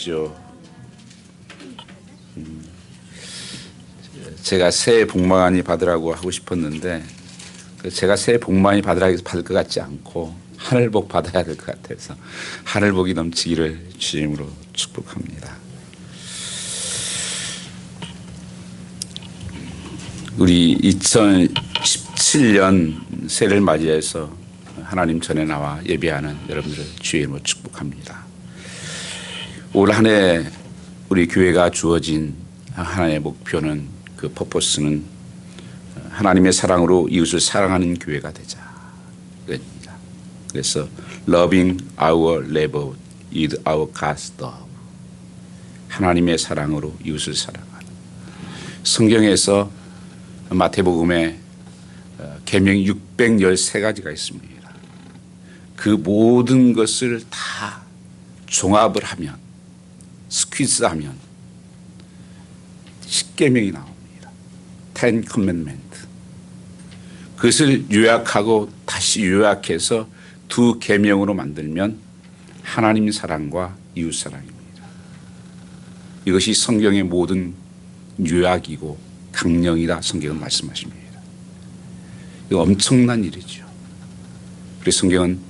주십시오. 제가 새해 복 많이 받으라고 하고 싶었는데 제가 새해 복 많이 받을 것 같지 않고 하늘 복 받아야 될 것 같아서 하늘 복이 넘치기를 주님으로 축복합니다. 우리 2017년 새해를 맞이해서 하나님 전에 나와 예배하는 여러분들을 주의 이름으로 축복합니다. 올 한 해 우리 교회가 주어진 하나의 목표는 그 퍼포스는 하나님의 사랑으로 이웃을 사랑하는 교회가 되자. 그래서 loving our neighbor with our God's love. 하나님의 사랑으로 이웃을 사랑하는. 성경에서 마태복음에 계명이 613가지가 있습니다. 그 모든 것을 다 종합을 하면 스퀴즈하면 10계명이 나옵니다. 10 commandment. 그것을 요약하고 다시 요약해서 2계명으로 만들면 하나님 사랑과 이웃 사랑입니다. 이것이 성경의 모든 요약이고 강령이다 성경은 말씀하십니다. 이거 엄청난 일이죠. 그래서 성경은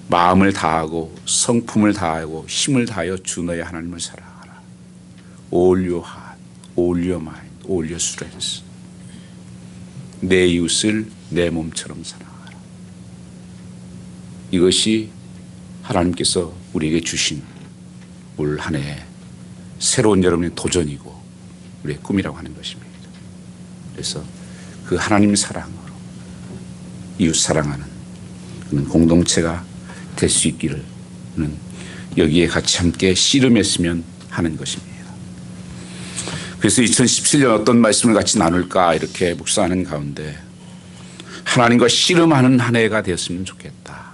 마음을 다하고 성품을 다하고 힘을 다하여 주 너의 하나님을 사랑하라. All your heart, all your mind, all your strength. 내 이웃을 내 몸처럼 사랑하라. 이것이 하나님께서 우리에게 주신 올 한 해 새로운 여러분의 도전이고 우리의 꿈이라고 하는 것입니다. 그래서 그 하나님 사랑으로 이웃 사랑하는 그런 공동체가 될 수 있기를 여기에 같이 함께 씨름했으면 하는 것입니다. 그래서 2017년 어떤 말씀을 같이 나눌까 이렇게 묵상하는 가운데 하나님과 씨름하는 한 해가 되었으면 좋겠다.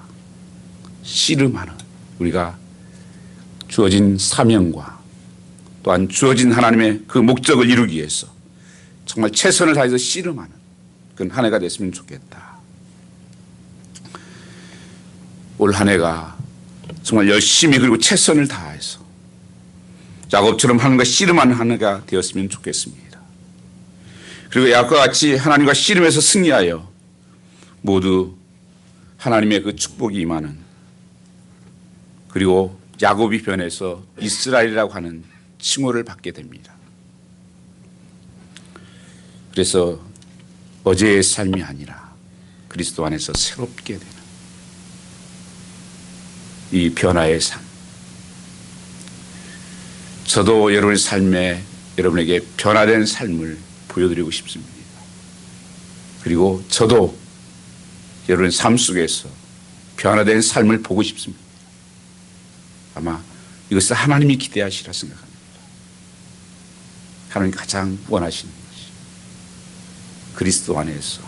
씨름하는 우리가 주어진 사명과 또한 주어진 하나님의 그 목적을 이루기 위해서 정말 최선을 다해서 씨름하는 그런 한 해가 됐으면 좋겠다. 올 한 해가 정말 열심히 그리고 최선을 다해서 야곱처럼 하나님과 씨름하는 한 해가 되었으면 좋겠습니다. 그리고 야곱과 같이 하나님과 씨름해서 승리하여 모두 하나님의 그 축복이 임하는 그리고 야곱이 변해서 이스라엘이라고 하는 칭호를 받게 됩니다. 그래서 어제의 삶이 아니라 그리스도 안에서 새롭게 되는 이 변화의 삶. 저도 여러분의 삶에 여러분에게 변화된 삶을 보여드리고 싶습니다. 그리고 저도 여러분의 삶 속에서 변화된 삶을 보고 싶습니다. 아마 이것을 하나님이 기대하시라 생각합니다. 하나님이 가장 원하시는 것이 그리스도 안에서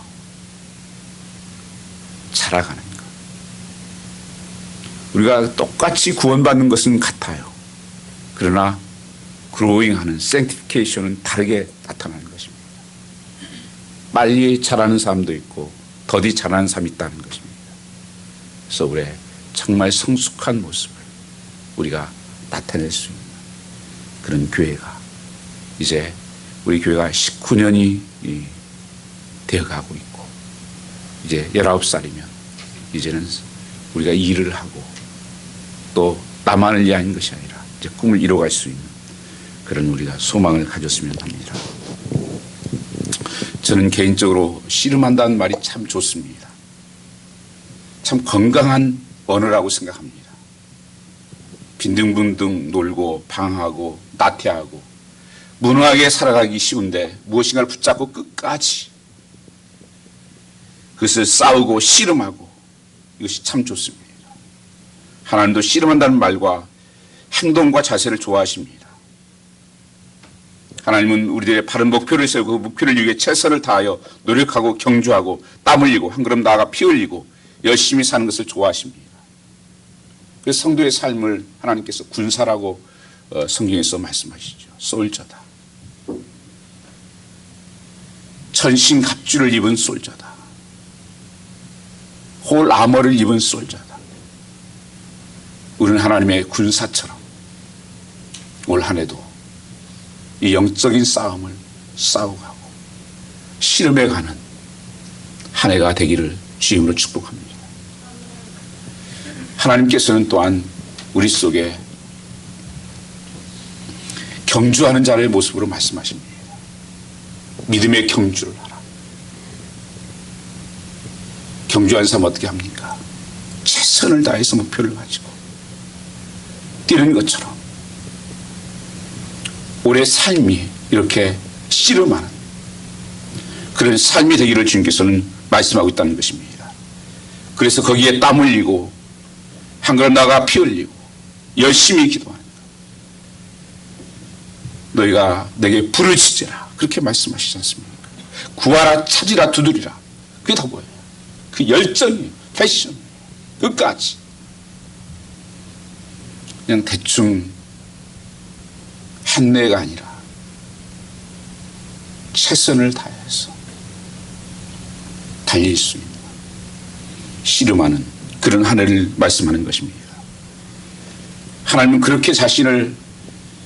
자라가는 것. 우리가 똑같이 구원받는 것은 같아요. 그러나 growing하는 sanctification은 다르게 나타나는 것입니다. 빨리 자라는 사람도 있고 더디 자라는 사람이 있다는 것입니다. 그래서 우리의 정말 성숙한 모습을 우리가 나타낼 수 있는 그런 교회가 이제 우리 교회가 19년이 되어가고 있고 이제 19살이면 이제는 우리가 일을 하고 또 나만을 위한 것이 아니라 이제 꿈을 이뤄갈 수 있는 그런 우리가 소망을 가졌으면 합니다. 저는 개인적으로 씨름한다는 말이 참 좋습니다. 참 건강한 언어라고 생각합니다. 빈둥빈둥 놀고 방황하고 나태하고 무능하게 살아가기 쉬운데 무엇인가를 붙잡고 끝까지 그것을 싸우고 씨름하고 이것이 참 좋습니다. 하나님도 씨름한다는 말과 행동과 자세를 좋아하십니다. 하나님은 우리들의 바른 목표를 세우고 그 목표를 위해 최선을 다하여 노력하고 경주하고 땀 흘리고 한 걸음 나아가 피 흘리고 열심히 사는 것을 좋아하십니다. 그래서 성도의 삶을 하나님께서 군사라고 성경에서 말씀하시죠. 솔저다. 전신갑주를 입은 솔저다. 홀 아머를 입은 솔저다. 우리는 하나님의 군사처럼 올 한 해도 이 영적인 싸움을 싸워가고 실험해가는 한 해가 되기를 주임으로 축복합니다. 하나님께서는 또한 우리 속에 경주하는 자의 모습으로 말씀하십니다. 믿음의 경주를 하라. 경주하는 사람 어떻게 합니까? 최선을 다해서 목표를 가지고 뛰는 것처럼 올해 삶이 이렇게 씨름하는 그런 삶이 되기를 주님께서는 말씀하고 있다는 것입니다. 그래서 거기에 땀 흘리고 한 걸음 나가 피 흘리고 열심히 기도하는 것. 너희가 내게 부르짖으라 그렇게 말씀하시지 않습니까? 구하라 찾으라 두드리라 그게 다 뭐예요? 그 열정이 패션 끝까지 그냥 대충 한내가 아니라 최선을 다해서 달릴 수 있는 씨름하는 그런 한 해를 말씀하는 것입니다. 하나님은 그렇게 자신을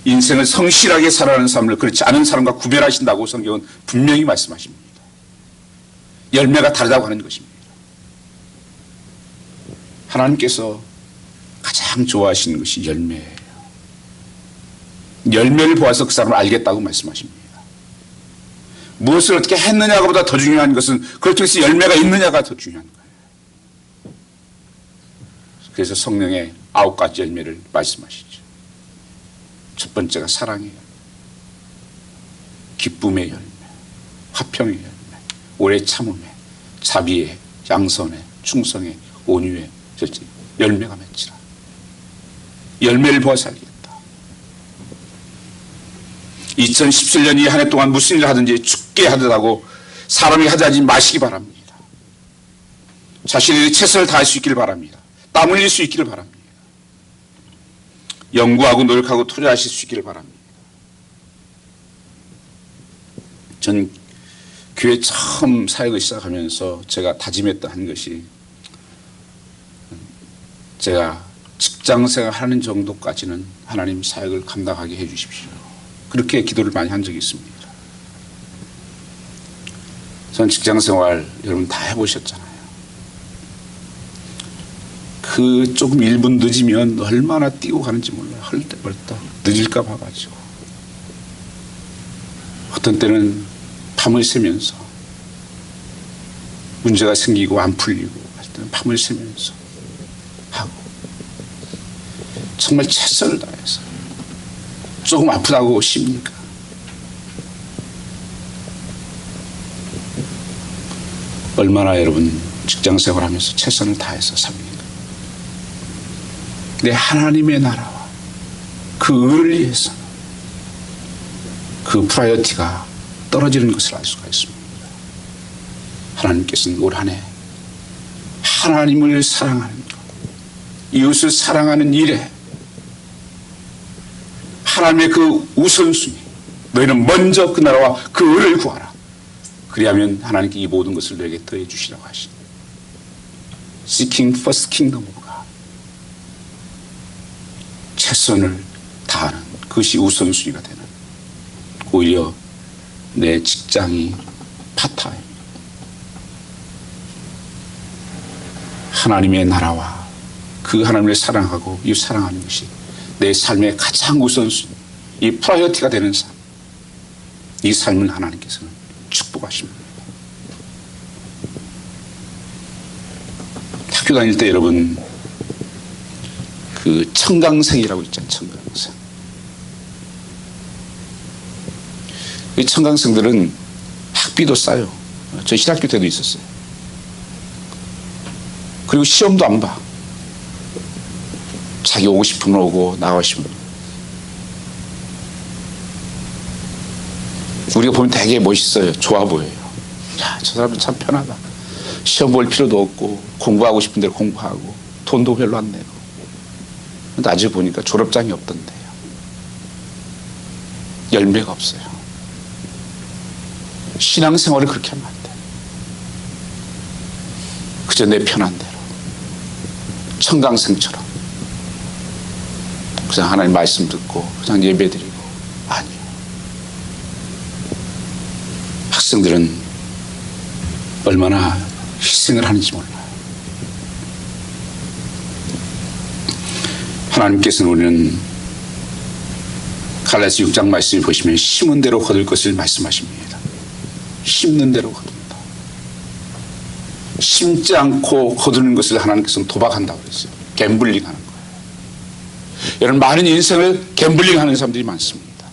인생을 성실하게 살아가는 사람을 그렇지 않은 사람과 구별하신다고 성경은 분명히 말씀하십니다. 열매가 다르다고 하는 것입니다. 하나님께서 가장 좋아하시는 것이 열매예요. 열매를 보아서 그 사람을 알겠다고 말씀하십니다. 무엇을 어떻게 했느냐가 보다 더 중요한 것은 그걸 통해서 열매가 있느냐가 더 중요한 거예요. 그래서 성령의 9가지 열매를 말씀하시죠. 첫 번째가 사랑의 열매, 기쁨의 열매, 화평의 열매, 오래 참음의, 자비의, 양선의, 충성의, 온유의 절제. 열매가 맺히라. 열매를 보아 살겠다. 2017년 이 한 해 동안 무슨 일을 하든지 죽게 하더라도 사람이 하지 마시기 바랍니다. 자신의 최선을 다할 수 있기를 바랍니다. 땀 흘릴 수 있기를 바랍니다. 연구하고 노력하고 투자하실 수 있기를 바랍니다. 전 교회 처음 사역을 시작하면서 제가 다짐했던 한 것이 제가 직장생활 하는 정도까지는 하나님 사역을 감당하게 해 주십시오. 그렇게 기도를 많이 한 적이 있습니다. 전 직장생활 여러분 다 해보셨잖아요. 그 조금 1분 늦으면 얼마나 뛰고 가는지 몰라요. 헐떡벌떡 늦을까 봐가지고. 어떤 때는 밤을 새면서 문제가 생기고 안 풀리고 할 때는 밤을 새면서 하고 정말 최선을 다해서 조금 아프다고 쉽니까? 얼마나 여러분 직장생활 하면서 최선을 다해서 삽니까? 내 하나님의 나라와 그 의를 위해서 그 프라이어티가 떨어지는 것을 알 수가 있습니다. 하나님께서는 올 한 해 하나님을 사랑하는 것, 이웃을 사랑하는 일에 하나님의 그 우선순위, 너희는 먼저 그 나라와 그 의를 구하라. 그리하면 하나님께 이 모든 것을 너에게 더해 주시라고 하시니 Seeking first kingdom of God, 최선을 다하는 그것이 우선순위가 되는, 오히려 내 직장이 파타임, 하나님의 나라와 그 하나님을 사랑하고 이 사랑하는 것이 내 삶의 가장 우선순위, 이 프라이어티가 되는 삶, 이 삶을 하나님께서는 축복하십니다. 학교 다닐 때 여러분 그 청강생이라고 있잖아요. 청강생. 이 청강생들은 학비도 싸요. 저 신학교 때도 있었어요. 그리고 시험도 안 봐. 자기 오고 싶으면 오고 나가고 싶으면. 우리가 보면 되게 멋있어요. 좋아 보여요. 야, 저 사람은 참 편하다. 시험 볼 필요도 없고 공부하고 싶은 대로 공부하고 돈도 별로 안 내고. 나중에 보니까 졸업장이 없던데요. 열매가 없어요. 신앙생활을 그렇게 하면 안 돼. 그저 내 편한 대로 청강생처럼. 그래서 그냥 하나님 말씀 듣고 그냥 예배드리고, 아니요. 학생들은 얼마나 희생을 하는지 몰라요. 하나님께서는 우리는 갈라디아 6장 말씀을 보시면 심은 대로 거둘 것을 말씀하십니다. 심는 대로 거둔다. 심지 않고 거두는 것을 하나님께서는 도박한다고 그랬어요. 갬블링 하는 거예요. 여러분, 많은 인생을 갬블링 하는 사람들이 많습니다.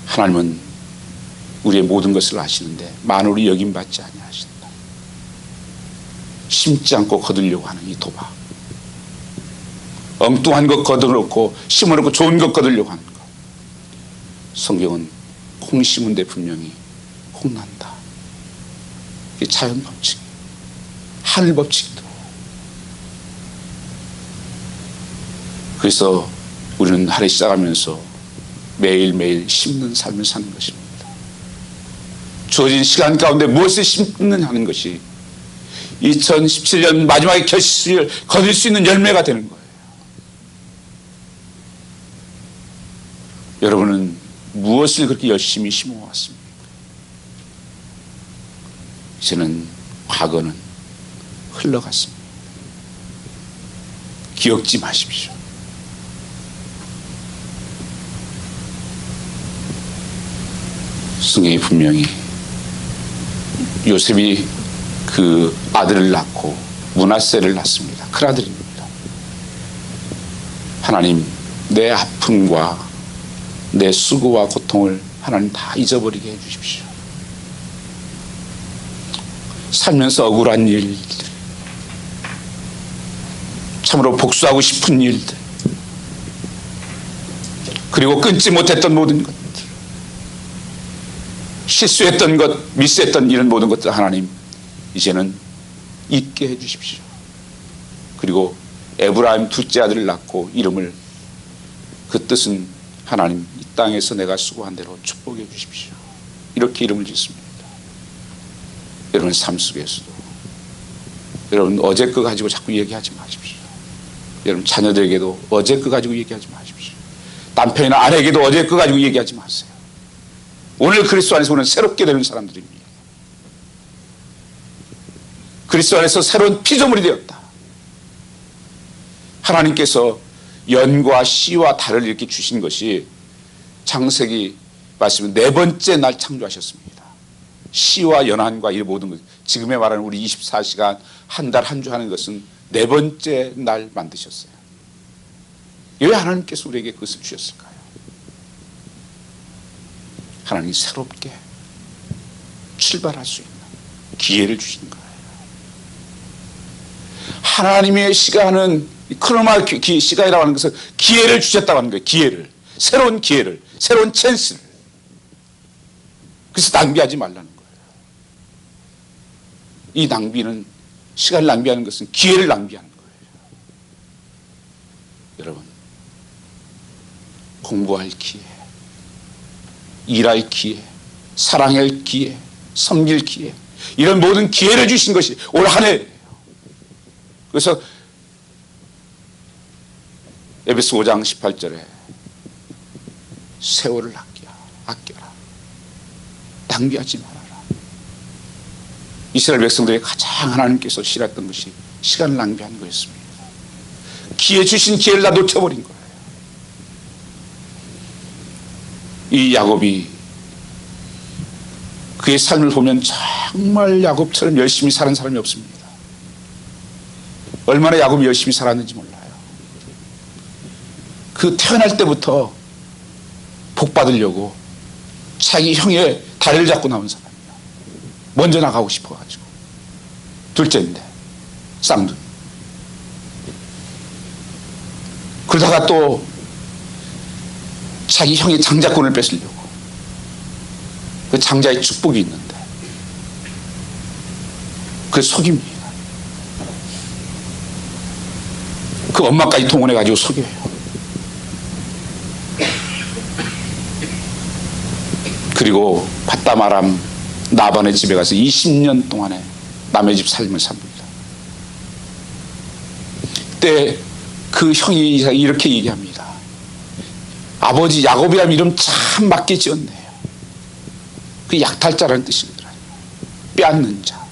하나님은 우리의 모든 것을 아시는데 만물이 여김받지 아니하신다. 심지 않고 거두려고 하는 이 도박, 엉뚱한 것 거둬놓고 심어놓고 좋은 것 거두려고 하는 것. 성경은 콩 심은 데 분명히 콩 난다. 이게 자연 법칙, 하늘 법칙이다. 그래서 우리는 하루 시작하면서 매일매일 심는 삶을 사는 것입니다. 주어진 시간 가운데 무엇을 심느냐 하는 것이 2017년 마지막의 결실을 거둘 수 있는 열매가 되는 거예요. 여러분은 무엇을 그렇게 열심히 심어왔습니까? 이제는 과거는 흘러갔습니다. 기억지 마십시오. 성경이 분명히 요셉이 그 아들을 낳고 므낫세를 낳습니다. 큰아들입니다. 하나님, 내 아픔과 내 수고와 고통을 하나님 다 잊어버리게 해주십시오. 살면서 억울한 일들, 참으로 복수하고 싶은 일들, 그리고 끊지 못했던 모든 것들, 실수했던 것, 미스했던 이런 모든 것들 하나님 이제는 잊게 해주십시오. 그리고 에브라임 둘째 아들을 낳고 이름을, 그 뜻은 하나님 이 땅에서 내가 수고한 대로 축복해 주십시오. 이렇게 이름을 짓습니다. 여러분 삶 속에서도 여러분 어제 거 가지고 자꾸 얘기하지 마십시오. 여러분 자녀들에게도 어제 거 가지고 얘기하지 마십시오. 남편이나 아내에게도 어제 거 가지고 얘기하지 마세요. 오늘 그리스도 안에서 우리는 새롭게 되는 사람들입니다. 그리스도 안에서 새로운 피조물이 되었다. 하나님께서 연과 씨와 달을 이렇게 주신 것이 창세기 말씀은 네 번째 날 창조하셨습니다. 씨와 연한과 이 모든 것, 지금에 말하는 우리 24시간 한 달 한 주 하는 것은 네 번째 날 만드셨어요. 왜 하나님께서 우리에게 그것을 주셨을까요? 하나님이 새롭게 출발할 수 있는 기회를 주신 거예요. 하나님의 시간은 크로마 시간이라고 하는 것은 기회를 주셨다고 하는 거예요. 기회를, 새로운 기회를, 새로운 찬스를. 그래서 낭비하지 말라는 거예요. 이 낭비는, 시간을 낭비하는 것은 기회를 낭비하는 거예요. 여러분, 공부할 기회, 일할 기회, 사랑할 기회, 섬길 기회, 이런 모든 기회를 주신 것이 올 한 해예요. 그래서 에베소 5장 18절에 세월을 아껴라. 낭비하지 말아라. 이스라엘 백성들이 가장 하나님께서 싫었던 것이 시간을 낭비하는 거였습니다. 기회 주신 기회를 다 놓쳐버린 거예요. 이 야곱이 그의 삶을 보면 정말 야곱처럼 열심히 사는 사람이 없습니다. 얼마나 야곱이 열심히 살았는지 몰라요. 그 태어날 때부터 복 받으려고 자기 형의 다리를 잡고 나온 사람이에요. 먼저 나가고 싶어가지고. 둘째인데 쌍둥이. 그러다가 또 자기 형의 장자권을 뺏으려고. 그 장자의 축복이 있는데 그 속입니다. 그 엄마까지 동원해가지고 속여요. 그리고 바담 아람 나반의 집에 가서 20년 동안에 남의 집 삶을 삽니다. 그때 그 형이 이렇게 얘기합니다. 아버지 야곱이라는 이름 참 맞게 지었네요. 그 약탈자라는 뜻입니다. 빼앗는 자.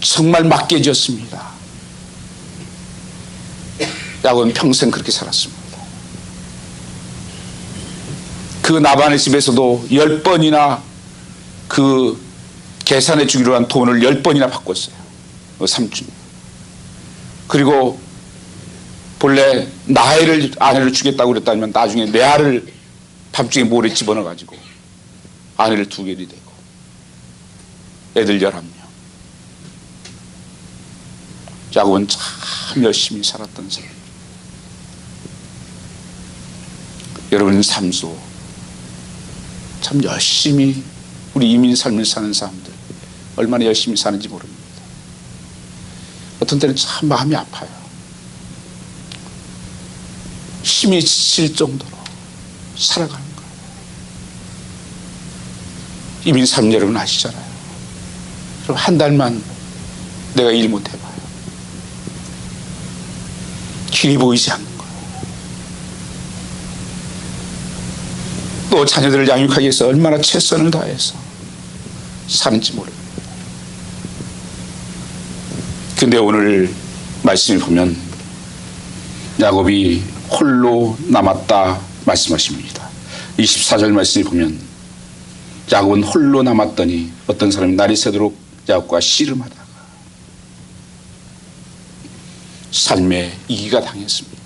정말 맞게 지었습니다. 야곱은 평생 그렇게 살았습니다. 그 나반의 집에서도 10번이나 그 계산해 주기로 한 돈을 10번이나 바꿨어요. 삼촌. 그리고 본래 나혜를 아내를 주겠다고 그랬다면 나중에 레아를 밤중에 모래 집어넣어 가지고 아내를 2개를 되고 애들 11명. 야곱은 참 열심히 살았던 사람. 여러분 삶도 참 열심히 우리 이민 삶을 사는 사람들 얼마나 열심히 사는지 모릅니다. 어떤 때는 참 마음이 아파요. 힘이 지칠 정도로 살아가는 거예요. 이민 삶 여러분 아시잖아요. 그럼 한 달만 내가 일 못 해봐요. 길이 보이지 않는 거예요. 또 자녀들을 양육하기 위해서 얼마나 최선을 다해서 사는지 모릅니다. 근데 오늘 말씀을 보면 야곱이 홀로 남았다 말씀하십니다. 24절 말씀을 보면 야곱은 홀로 남았더니 어떤 사람이 날이 새도록 야곱과 씨름하다가 삶에 이기가 당했습니다.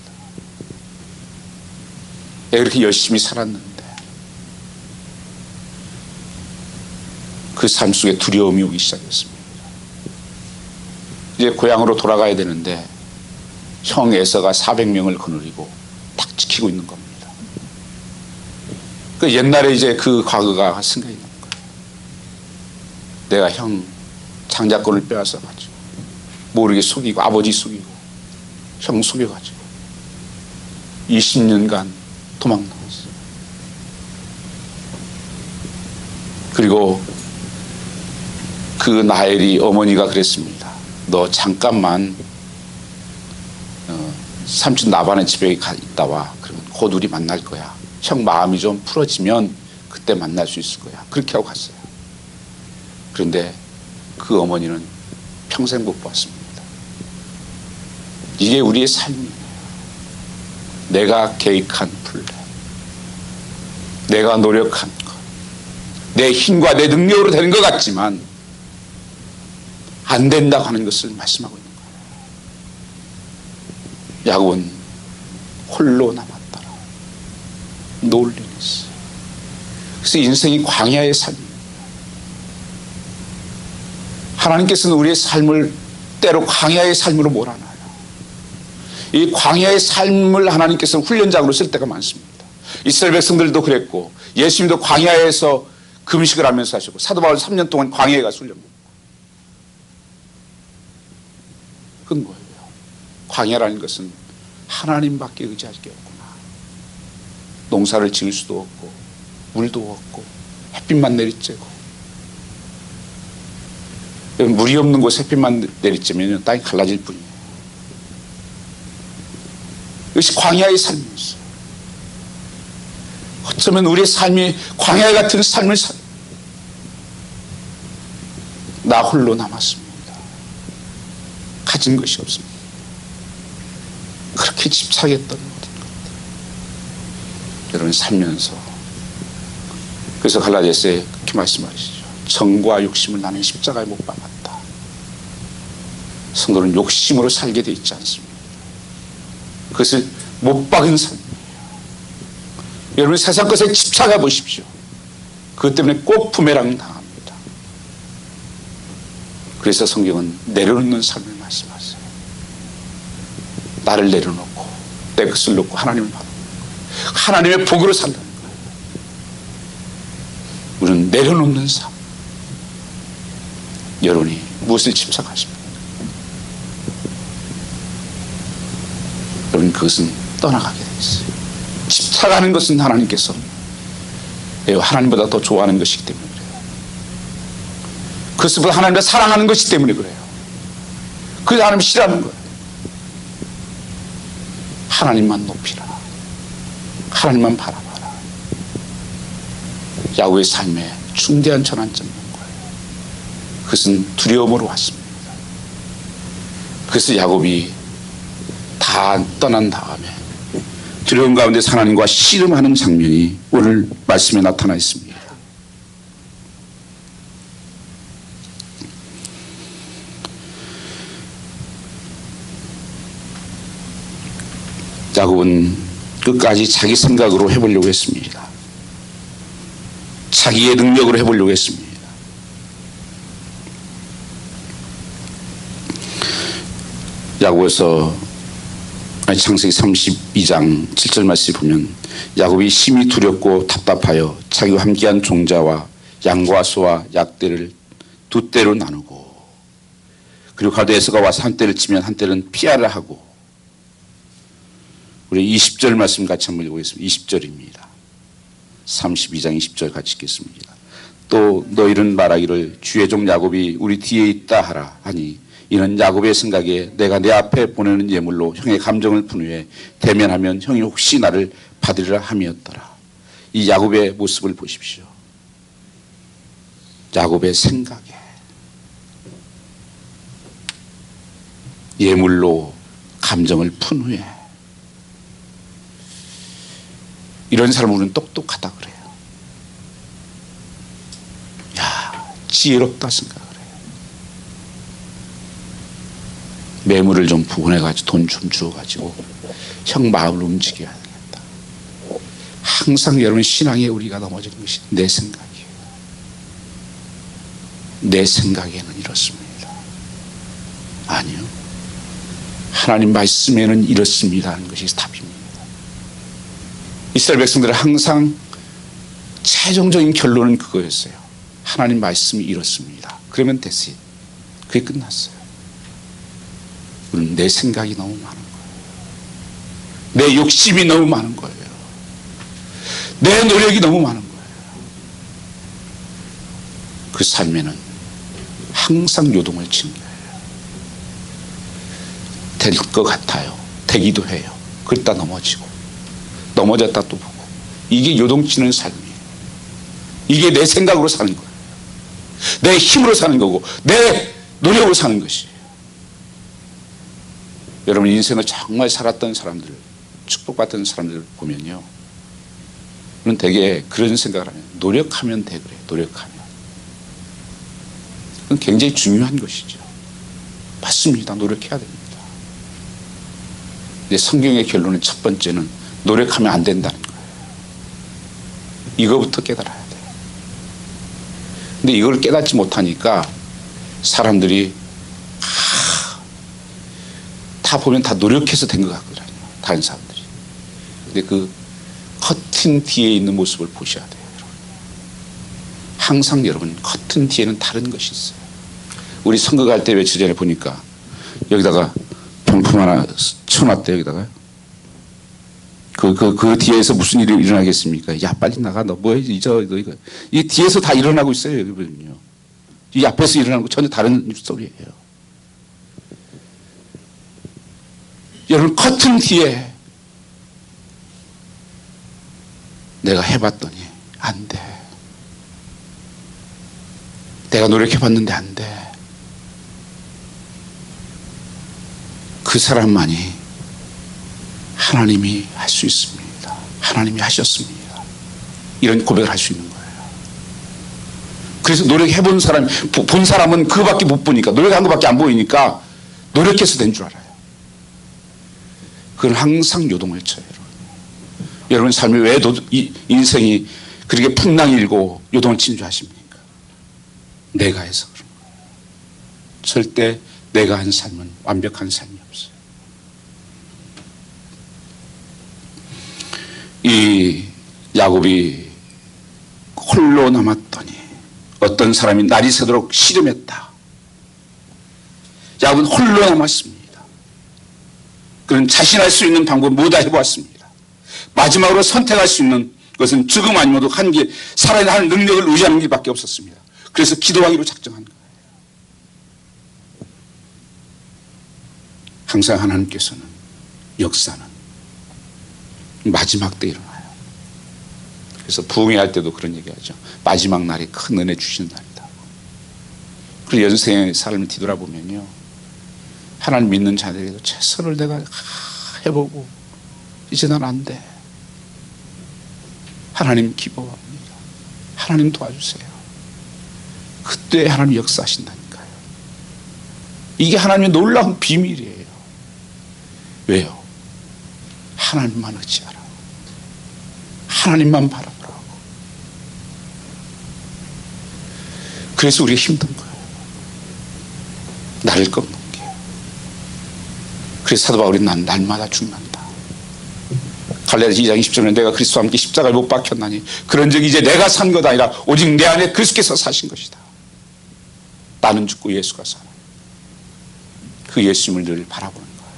이렇게 열심히 살았는데 그 삶 속에 두려움이 오기 시작했습니다. 이제 고향으로 돌아가야 되는데 형 에서가 400명을 거느리고 딱 지키고 있는 겁니다. 그 옛날에 이제 그 과거가 생각이 나는 거예요. 내가 형 장자권을 빼앗아 가지고 모르게 속이고 아버지 속이고 형 속여가지고 20년간 도망 나왔어요. 그리고 그 나엘이 어머니가 그랬습니다. 너 잠깐만 삼촌 나반의 집에 가 있다 와. 그러면 곧 우리 만날 거야. 형 마음이 좀 풀어지면 그때 만날 수 있을 거야. 그렇게 하고 갔어요. 그런데 그 어머니는 평생 못 봤습니다. 이게 우리의 삶이에요. 내가 계획한 플랜, 내가 노력한 것, 내 힘과 내 능력으로 되는 것 같지만 안 된다고 하는 것을 말씀하고 있는 거예요. 야곱은 홀로 남았더라. 놀리니스. 그래서 인생이 광야의 삶입니다. 하나님께서는 우리의 삶을 때로 광야의 삶으로 몰아놔요. 이 광야의 삶을 하나님께서는 훈련장으로 쓸 때가 많습니다. 이스라엘 백성들도 그랬고 예수님도 광야에서 금식을 하면서 하셨고 사도 바울 3년 동안 광야에 가서 훈련합니다. 그건 뭐예요? 광야라는 것은 하나님밖에 의지할 게 없구나. 농사를 지을 수도 없고 물도 없고 햇빛만 내리쬐고 물이 없는 곳에 햇빛만 내리쬐면 땅이 갈라질 뿐이에요. 이것이 광야의 삶이었어요. 어쩌면 우리의 삶이 광야 같은 삶을 나 홀로 남았습니다. 가진 것이 없습니다. 그렇게 집착했던 모든 것들 여러분 살면서 그래서 갈라디아서에 그렇게 말씀하시죠. 정과 욕심을 나는 십자가에 못 박았다. 성도는 욕심으로 살게 돼 있지 않습니다. 그것을 못 박은 삶이에요. 여러분 세상 것에 집착해 보십시오. 그것 때문에 꼭 부메랑 당합니다. 그래서 성경은 내려놓는 삶을 말씀하세요. 나를 내려놓고 내 것을 놓고 하나님을 바라보는 거예요. 하나님의 복으로 산다는 거예요. 우리는 내려놓는 삶. 여러분이 무엇을 집착하십니까? 여러분 그것은 떠나가게 돼 있어요. 집착하는 것은 하나님께서 하나님보다 더 좋아하는 것이기 때문에 그래요. 그것보다 하나님을 사랑하는 것이기 때문에 그래요. 그래서 하나님 싫어하는 거예요. 하나님만 높이라. 하나님만 바라봐라. 야곱의 삶에 중대한 전환점인 거예요. 그것은 두려움으로 왔습니다. 그래서 야곱이 다 떠난 다음에 두려움 가운데 하나님과 씨름하는 장면이 오늘 말씀에 나타나 있습니다. 야곱은 끝까지 자기 생각으로 해보려고 했습니다. 자기의 능력으로 해보려고 했습니다. 야고보서 창세기 32장 7절 말씀 보면 야곱이 심히 두렵고 답답하여 자기와 함께한 종자와 양과 소와 약대를 두 떼로 나누고 그리고 가도 에서가 와서 한 떼를 치면 한 떼는 피하라 하고 우리 20절 말씀 같이 한번 읽어보겠습니다. 20절입니다. 32장 20절 같이 읽겠습니다. 또 너희는 말하기를 주의 종 야곱이 우리 뒤에 있다 하라 하니 이는 야곱의 생각에 내가 내 앞에 보내는 예물로 형의 감정을 푼 후에 대면하면 형이 혹시 나를 받으리라 함이었더라. 이 야곱의 모습을 보십시오. 야곱의 생각에 예물로 감정을 푼 후에 이런 사람은 우리는 똑똑하다 그래요. 야, 지혜롭다 생각을 해요. 매물을 좀 부분해가지고 돈 좀 주어가지고 형 마음을 움직여야 되겠다. 항상 여러분 신앙에 우리가 넘어지는 것이 내 생각이에요. 내 생각에는 이렇습니다. 아니요. 하나님 말씀에는 이렇습니다 하는 것이 답입니다. 이스라엘 백성들은 항상 최종적인 결론은 그거였어요. 하나님 말씀이 이렇습니다. 그러면 됐어요. 그게 끝났어요. 우리는 내 생각이 너무 많은 거예요. 내 욕심이 너무 많은 거예요. 내 노력이 너무 많은 거예요. 그 삶에는 항상 요동을 치는 거예요. 될 것 같아요. 되기도 해요. 그러다 넘어지고 넘어졌다 또 보고 이게 요동치는 삶이에요. 이게 내 생각으로 사는 거예요. 내 힘으로 사는 거고 내 노력으로 사는 것이에요. 여러분 인생을 정말 살았던 사람들 축복받던 사람들 보면요 그는 되게 그런 생각을 하면 노력하면 돼 그래요. 노력하면 그건 굉장히 중요한 것이죠. 맞습니다. 노력해야 됩니다. 근데 성경의 결론은 첫 번째는 노력하면 안 된다는 거예요. 이거부터 깨달아야 돼요. 근데 이걸 깨닫지 못하니까 사람들이 다 보면 다 노력해서 된 것 같거든요. 다른 사람들이. 근데 그 커튼 뒤에 있는 모습을 보셔야 돼요. 여러분. 항상 여러분 커튼 뒤에는 다른 것이 있어요. 우리 선거 갈 때 며칠 전에 보니까 여기다가 병품 하나 쳐놨대 여기다가 그 뒤에서 무슨 일이 일어나겠습니까? 야 빨리 나가 너 뭐해 이거 이 뒤에서 다 일어나고 있어요 여러분요. 이 앞에서 일어나는 거 전혀 다른 소리예요. 여러분 커튼 뒤에 내가 해봤더니 안 돼. 내가 노력해봤는데 안 돼. 그 사람만이 하나님이 할 수 있습니다. 하나님이 하셨습니다. 이런 고백을 할 수 있는 거예요. 그래서 노력해본 사람, 본 사람은 그거밖에 못 보니까 노력한 것밖에 안 보이니까 노력해서 된 줄 알아요. 그건 항상 요동을 쳐요. 여러분 삶이 왜 인생이 그렇게 풍랑일고 요동을 치는 줄 아십니까? 내가 해서 그런 거예요. 절대 내가 한 삶은 완벽한 삶이 없어요. 이 야곱이 홀로 남았더니 어떤 사람이 날이 새도록 씨름했다. 야곱은 홀로 남았습니다. 그는 자신할 수 있는 방법 모두 해보았습니다. 마지막으로 선택할 수 있는 것은 죽음 아니어도 한 길, 살아야 할 능력을 의지하는 길밖에 없었습니다. 그래서 기도하기로 작정한 거예요. 항상 하나님께서는 역사는 마지막 때 일어나요. 그래서 부흥회할 때도 그런 얘기하죠. 마지막 날이 큰 은혜 주시는 날이다. 그리고 연생의 삶을 뒤돌아보면요, 하나님 믿는 자들에게도 최선을 내가 해보고 이제 난 안 돼. 하나님 기뻐합니다. 하나님 도와주세요. 그때 하나님 역사하신다니까요. 이게 하나님의 놀라운 비밀이에요. 왜요? 하나님만 의지하라. 하나님만 바라보라고. 그래서 우리가 힘든 거예요. 나를 꺾는 게. 그래서 사도 바울이 난 날마다 죽는다. 갈라디아서 2장 20절에 내가 그리스도와 함께 십자가에 못 박혔나니 그런즉 이제 내가 산 것 아니라 오직 내 안에 그리스도께서 사신 것이다. 나는 죽고 예수가 살아. 그 예수님을 늘 바라보는 거예요.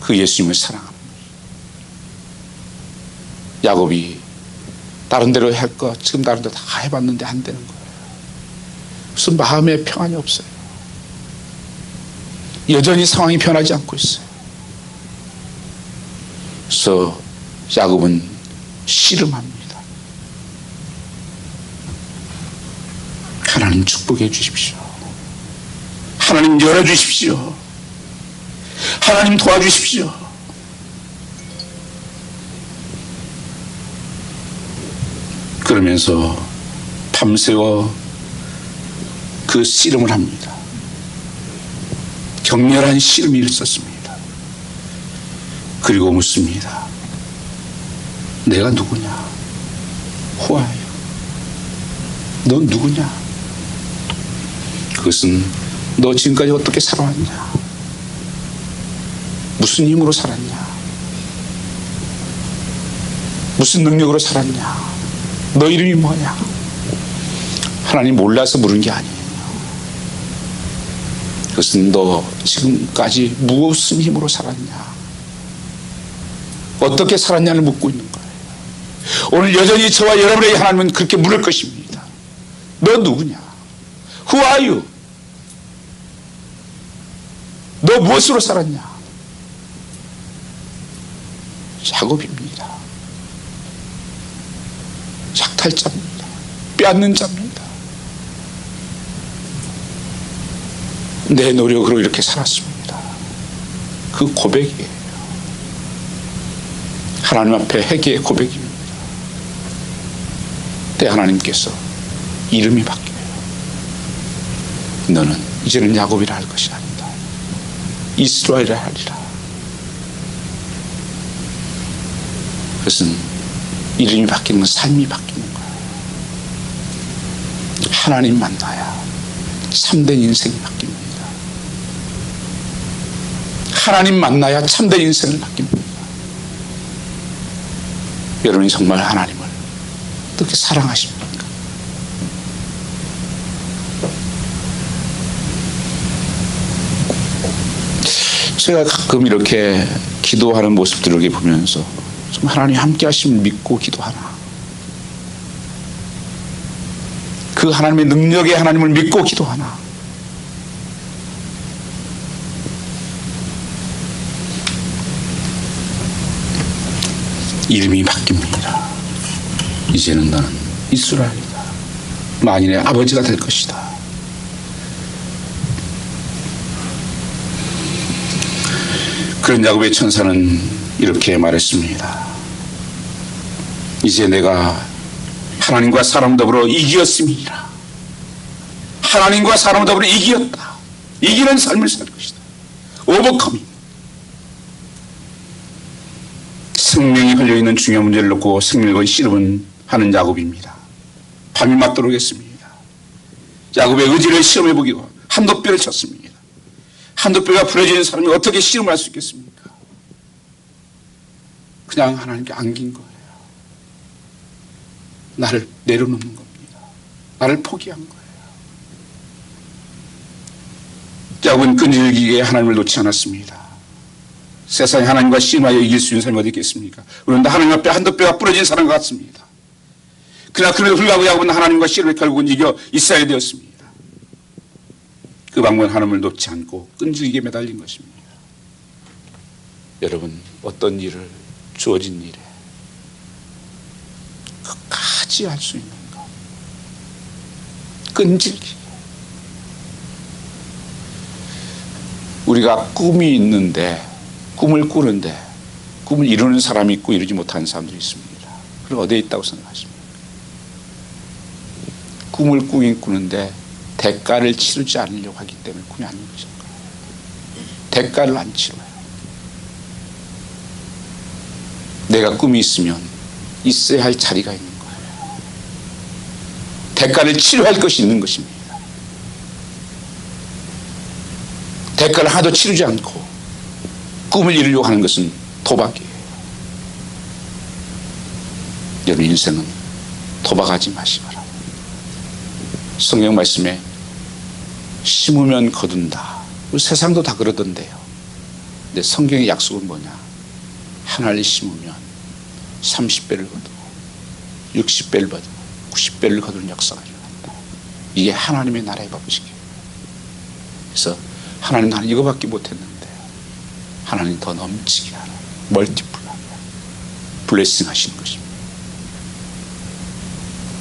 그 예수님을 사랑하는 거예요. 야곱이 다른 데로 할 거 지금 다른 데 다 해봤는데 안 되는 거예요. 무슨 마음에 평안이 없어요. 여전히 상황이 변하지 않고 있어요. 그래서 야곱은 씨름합니다. 하나님 축복해 주십시오. 하나님 열어주십시오. 하나님 도와주십시오. 그러면서 밤새워 그 씨름을 합니다. 격렬한 씨름이 있었습니다. 그리고 묻습니다. 내가 누구냐? Who are you? 너 누구냐? 그것은 너 지금까지 어떻게 살아왔냐? 무슨 힘으로 살았냐? 무슨 능력으로 살았냐? 너 이름이 뭐냐? 하나님 몰라서 물은 게 아니에요. 그것은 너 지금까지 무슨 힘으로 살았냐? 어떻게 살았냐를 묻고 있는 거예요. 오늘 여전히 저와 여러분에게 하나님은 그렇게 물을 것입니다. 너 누구냐? Who are you? 너 무엇으로 살았냐? 야곱입니다. 약탈자입니다. 빼앗는 자입니다. 내 노력으로 이렇게 살았습니다. 그 고백이에요. 하나님 앞에 회개의 고백입니다. 그때 하나님께서 이름이 바뀌어요. 너는 이제는 야곱이라 할 것이 아니다. 이스라엘이라 하리라. 그것은 이름이 바뀌는 건 삶이 바뀌는 거예요. 하나님 만나야 참된 인생이 바뀝니다. 하나님 만나야 참된 인생을 바뀝니다. 여러분이 정말 하나님을 어떻게 사랑하십니까? 제가 가끔 이렇게 기도하는 모습들을 이렇게 보면서 좀 하나님 함께 하심을 믿고 기도하나, 그 하나님의 능력에 하나님을 믿고 기도하나, 이름이 바뀝니다. 이제는 너는 이스라엘이다. 만인의 아버지가 될 것이다. 그런 야곱의 천사는 이렇게 말했습니다. 이제 내가 하나님과 사람 더불어 이기었음이니라. 하나님과 사람 더불어 이기었다. 이기는 삶을 살 것이다. 오버커밍. 생명이 걸려있는 중요한 문제를 놓고 생명과의 씨름은 하는 야곱입니다. 밤이 맞도록 했습니다. 야곱의 의지를 시험해보기로 한도 뼈를 쳤습니다. 한도 뼈가 부러지는 사람이 어떻게 씨름할 수 있겠습니까? 그냥 하나님께 안긴 거예요. 나를 내려놓는 겁니다. 나를 포기한 거예요. 야곱은 끈질기게 하나님을 놓지 않았습니다. 세상에 하나님과 씨름하여 이길 수 있는 사람이 어디 있겠습니까? 그런데 하나님 앞에 한도 뼈가 부러진 사람 같습니다. 그러나 그럼에도 불구하고 야곱은 하나님과 씨름에 결국은 이겨 있어야 되었습니다. 그 방법은 하나님을 놓지 않고 끈질기게 매달린 것입니다. 여러분, 어떤 일을, 주어진 일에 끝까지 할 수 있는 것, 끈질기게. 우리가 꿈이 있는데, 꿈을 꾸는데 꿈을 이루는 사람이 있고 이루지 못하는 사람들이 있습니다. 그럼 어디에 있다고 생각하십니까? 꿈을 꾸긴 꾸는데 대가를 치르지 않으려고 하기 때문에 꿈이 아닌 것인 거예요. 대가를 안 치러요. 내가 꿈이 있으면 있어야 할 자리가 있는 거예요. 대가를 치러야 할 것이 있는 것입니다. 대가를 하나도 치르지 않고 꿈을 이루려고 하는 것은 도박이에요. 여러분, 인생은 도박하지 마시기 바랍니다. 성경 말씀에 심으면 거둔다. 세상도 다 그러던데요. 근데 성경의 약속은 뭐냐? 하나를 심으면 30배를 거두고 60배를 거두고 90배를 거두는 역사가 일어난다. 이게 하나님의 나라의 법칙이에요. 그래서 하나님, 나는 이거밖에 못했는데 하나님 더 넘치게 하라, 멀티플라이, 블레싱 하시는 것입니다.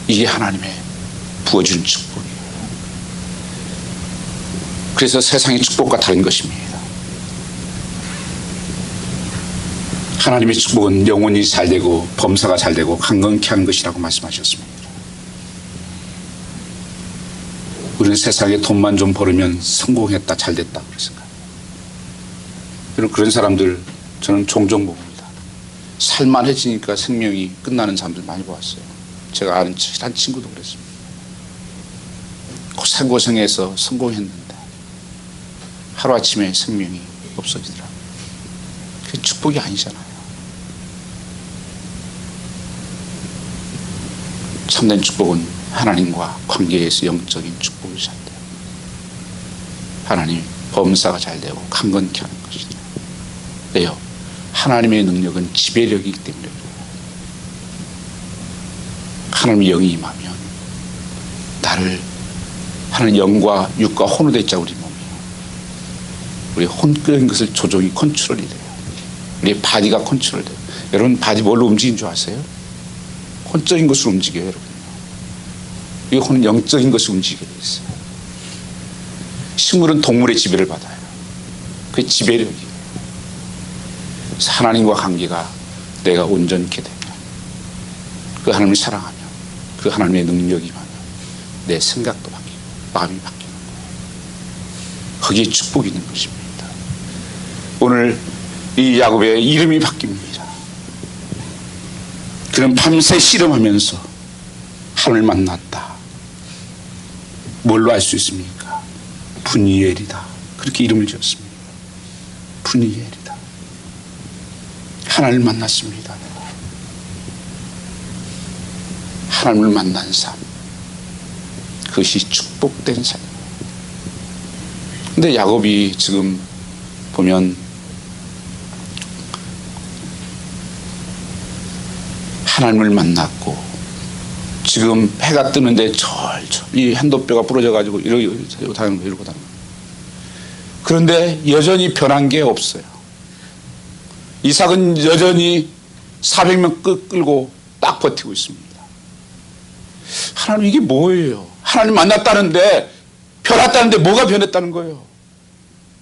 이게 하나님의 부어주는 축복이에요. 그래서 세상의 축복과 다른 것입니다. 하나님의 축복은 영혼이 잘되고 범사가 잘되고 강건케 하는 것이라고 말씀하셨습니다. 우리는 세상에 돈만 좀 벌으면 성공했다, 잘됐다 그랬을까요? 그런 사람들 저는 종종 봅니다. 살만해지니까 생명이 끝나는 사람들 많이 보았어요. 제가 아는 한 친구도 그랬습니다. 고생고생해서 성공했는데 하루아침에 생명이 없어지더라고요. 그게 축복이 아니잖아요. 참된 축복은 하나님과 관계에서 영적인 축복이 잘 돼요. 하나님 범사가 잘 되고 강건케 하는 것이죠. 왜요? 하나님의 능력은 지배력이기 때문에 그래요. 하나님의 영이 임하면 나를, 하나님 영과 육과 혼으로 있자 우리 몸이, 우리 혼적인 것을 조종이 컨트롤이 돼요. 우리 바디가 컨트롤 돼요. 여러분, 바디 뭘로 움직이는 줄 아세요? 혼적인 것으로 움직여요, 여러분. 이 혼은 영적인 것이 움직이게 돼 있어요. 식물은 동물의 지배를 받아요. 그게 지배력이에요. 그래서 하나님과 관계가 내가 온전케 되면, 그 하나님을 사랑하며 그 하나님의 능력이 임하면 내 생각도 바뀌고 마음이 바뀌는 거예요. 거기에 축복이 있는 것입니다. 오늘 이 야곱의 이름이 바뀝니다. 그는 밤새 씨름하면서 하나님을 만났다. 뭘로 알 수 있습니까? 분이엘이다. 그렇게 이름을 지었습니다. 분이엘이다. 하나님을 만났습니다. 하나님을 만난 삶, 그것이 축복된 삶이에요. 근데 야곱이 지금 보면 하나님을 만났고 지금 해가 뜨는데 절절 이 한도뼈가 부러져가지고 이러고 다니는 거, 이러고 다니는 거. 그런데 여전히 변한 게 없어요. 이삭은 여전히 400명 끌고 딱 버티고 있습니다. 하나님, 이게 뭐예요? 하나님 만났다는데, 변했다는데 뭐가 변했다는 거예요?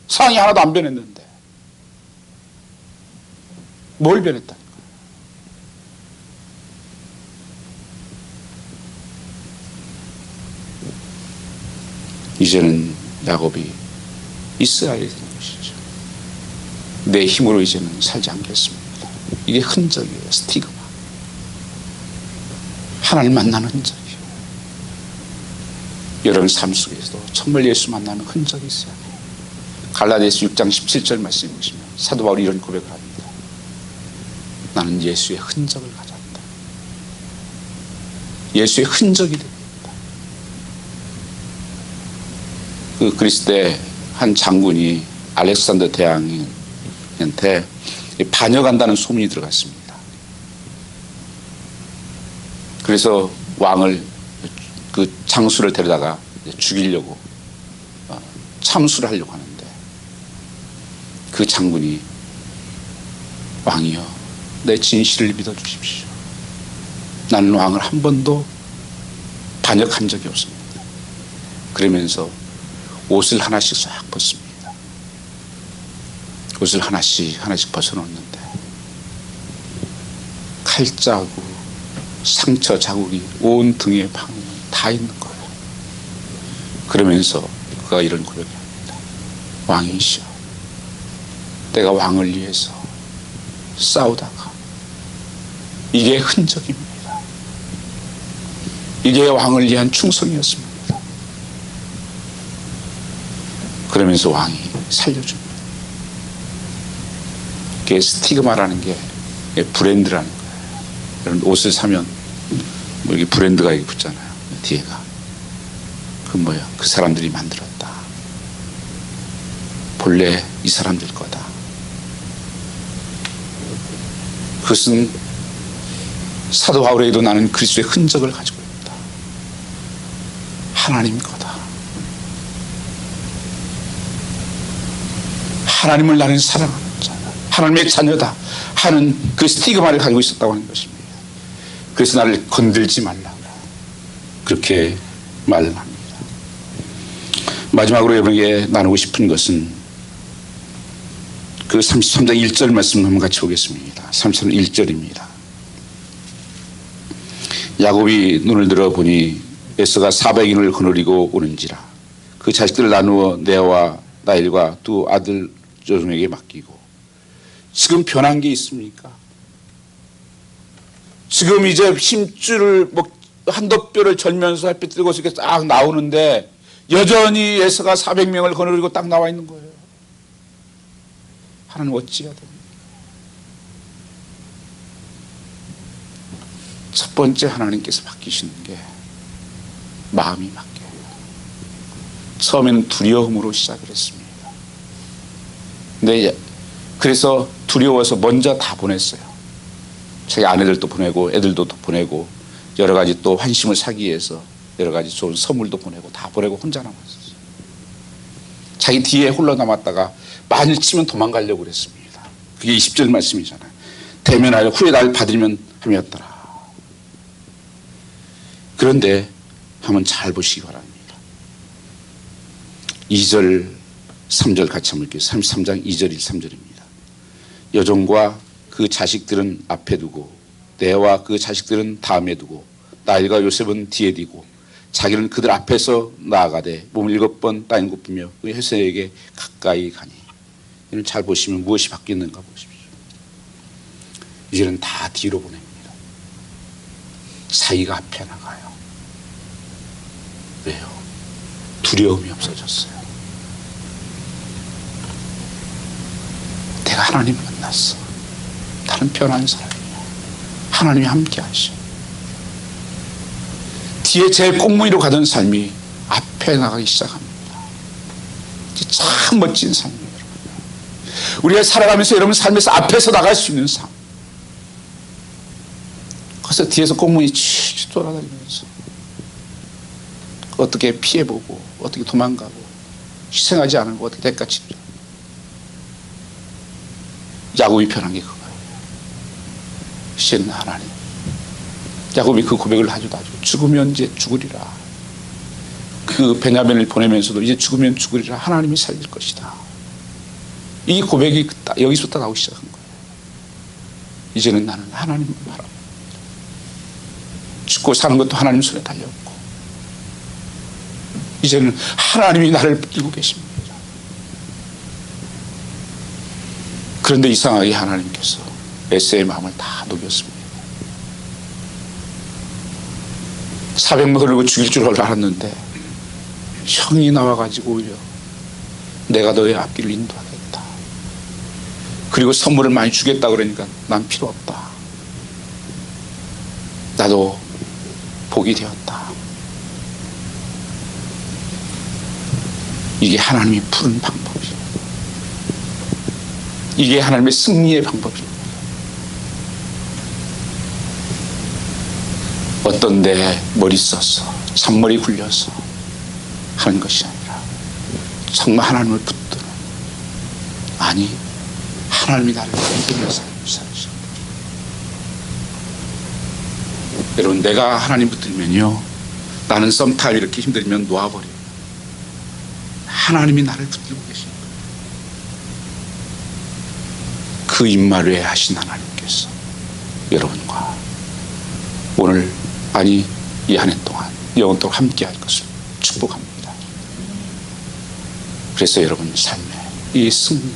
상황이 하나도 안 변했는데 뭘 변했다는 거예요? 이제는 야곱이 이스라엘이 된 것이죠. 내 힘으로 이제는 살지 않겠습니다. 이게 흔적이에요. 스티그마. 하나님 만나는 흔적이에요. 여러분 삶 속에서도 정말 예수 만나는 흔적이 있어요. 갈라디아서 6장 17절 말씀을 보시면 사도 바울이 이런 고백을 합니다. 나는 예수의 흔적을 가졌다. 예수의 흔적이 됩니다. 그 그리스 때 한 장군이 알렉산더 대왕한테 반역한다는 소문이 들어갔습니다. 그래서 왕을, 그 장수를 데려다가 죽이려고 참수를 하려고 하는데 그 장군이 왕이여, 내 진실을 믿어주십시오. 나는 왕을 한 번도 반역한 적이 없습니다. 그러면서 옷을 하나씩 싹 벗습니다. 옷을 하나씩 벗어놓는데 칼자국, 상처 자국이 온 등에 방에 다 있는 거예요. 그러면서 그가 이런 고백을 합니다. 왕이시여, 내가 왕을 위해서 싸우다가 이게 흔적입니다. 이게 왕을 위한 충성이었습니다. 그러면서 왕이 살려줍니다. 그게 스티그마라는 게 브랜드라는 거예요. 여러분 옷을 사면 뭐 이게 브랜드가 이렇게 붙잖아요. 뒤에가. 그 뭐야? 그 사람들이 만들었다. 본래 이 사람들 거다. 그것은 사도 바울에게도 나는 그리스도의 흔적을 가지고 있다. 하나님 거다. 하나님을 나는 사랑하는 자다. 하나님의 자녀다 하는 그 스티그마를 가지고 있었다고 하는 것입니다. 그래서 나를 건들지 말라 그렇게 말을 합니다. 마지막으로 여러분에게 나누고 싶은 것은 그 33장 1절 말씀 한번 같이 보겠습니다. 33장 1절입니다. 야곱이 눈을 들어 보니 에서가 400인을 거느리고 오는지라. 그 자식들을 나누어 레아와 라헬과 두 아들 조중에게 맡기고. 지금 변한 게 있습니까? 지금 이제 힘줄을 한도 뼈를 절면서 햇빛 들고 이렇게 딱 나오는데 여전히 에서가 400명을 거느리고 딱 나와 있는 거예요. 하나님 어찌해야 됩니까? 첫 번째 하나님께서 바뀌시는 게 마음이 바뀌어요. 처음에는 두려움으로 시작을 했습니다. 근데 그래서 두려워서 먼저 다 보냈어요. 자기 아내들도 보내고 애들도 보내고 여러 가지 또 환심을 사기 위해서 여러 가지 좋은 선물도 보내고 다 보내고 혼자 남았어요. 자기 뒤에 홀로 남았다가 만일 치면 도망가려고 그랬습니다. 그게 20절 말씀이잖아요. 대면하여 후에 날 받으면 함이었더라. 그런데 한번 잘 보시기 바랍니다. 2절 3절 같이 한번 볼게요. 33장 2절 3절입니다. 여종과 그 자식들은 앞에 두고 레아와 그 자식들은 다음에 두고 라헬과 요셉은 뒤에 두고 자기는 그들 앞에서 나아가되 몸을 7번 땅에 굽히며 그 혜세에게 가까이 가니. 이는 잘 보시면 무엇이 바뀌었는가 보십시오. 이제는 다 뒤로 보냅니다. 자기가 앞에 나가요. 왜요? 두려움이 없어졌어요. 내가 하나님을 만났어. 나는 변한 사람이야. 하나님이 함께 하셔. 뒤에 제일 꽁무니로 가던 삶이 앞에 나가기 시작합니다. 참 멋진 삶이에요. 우리가 살아가면서 여러분 삶에서 앞에서 나갈 수 있는 삶. 그래서 뒤에서 꽁무니 치 돌아다니면서 어떻게 피해보고 어떻게 도망가고 희생하지 않고 어떻게 대가 치죠. 야곱이 변한 게 그거예요. 이제는 하나님. 야곱이 그 고백을 하죠. 죽으면 이제 죽으리라. 그 베냐민을 보내면서도 이제 죽으면 죽으리라. 하나님이 살릴 것이다. 이 고백이 여기서부터 나오기 시작한 거예요. 이제는 나는 하나님만 바라봅니다. 죽고 사는 것도 하나님 손에 달렸고 이제는 하나님이 나를 붙들고 계십니다. 그런데 이상하게 하나님께서 에서의 마음을 다 녹였습니다. 400명 걸고 죽일 줄 알았는데 형이 나와가지고 오히려 내가 너의 앞길을 인도하겠다. 그리고 선물을 많이 주겠다 그러니까 난 필요 없다. 나도 복이 되었다. 이게 하나님이 푸는 방법이에요. 이게 하나님의 승리의 방법입니다. 어떤 내 머리 써서 잔머리 굴려서 하는 것이 아니라 정말 하나님을 붙드는, 아니 하나님이 나를 붙드는 삶. 살으셔. 여러분, 내가 하나님 붙들면요, 나는 썸타임 이렇게 힘들면 놓아버려요. 하나님이 나를 붙들고 계십니다. 그 임마루에 하신 하나님께서 여러분과 오늘, 아니 이 한 해 동안 영원토록 함께 할 것을 축복합니다. 그래서 여러분 삶의 이 승리에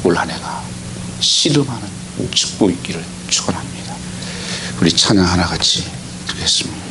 올 한 해가 씨름하는 축복이 있기를 축원합니다. 우리 찬양 하나 같이 드리겠습니다.